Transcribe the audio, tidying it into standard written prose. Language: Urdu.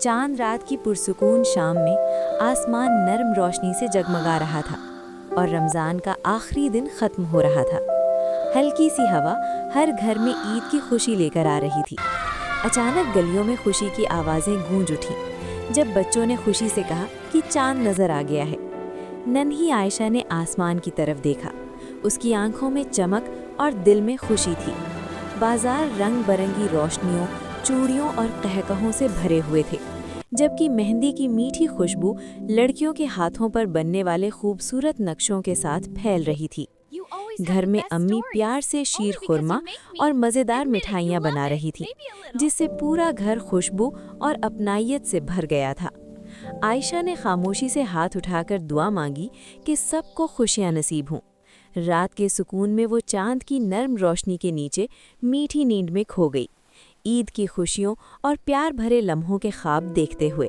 چاند رات کی پرسکون شام میں آسمان نرم روشنی سے جگمگا رہا تھا اور رمضان کا آخری دن ختم ہو رہا تھا۔ ہلکی سی ہوا ہر گھر میں عید کی خوشی لے کر آ رہی تھی۔ اچانک گلیوں میں خوشی کی آوازیں گونج اٹھیں جب بچوں نے خوشی سے کہا کہ چاند نظر آ گیا ہے۔ ننھی عائشہ نے آسمان کی طرف دیکھا۔ اس کی آنکھوں میں چمک اور دل میں خوشی تھی۔ بازار رنگ برنگی روشنیوں، چوڑیوں اور قہقہوں سے بھرے ہوئے تھے، جبکہ مہندی کی میٹھی خوشبو لڑکیوں کے ہاتھوں پر بننے والے خوبصورت نقشوں کے ساتھ پھیل رہی تھی۔ گھر میں امی پیار سے شیر خورما اور مزیدار مٹھائیاں بنا رہی تھیں، جس سے پورا گھر خوشبو اور اپنائیت سے بھر گیا تھا۔ عائشہ نے خاموشی سے ہاتھ اٹھا کر دعا مانگی کہ سب کو خوشیاں نصیب ہوں۔ رات کے سکون میں وہ چاند کی نرم روشنی کے نیچے میٹھی نیند میں کھو گئی، عید کی خوشیوں اور پیار بھرے لمحوں کے خواب دیکھتے ہوئے۔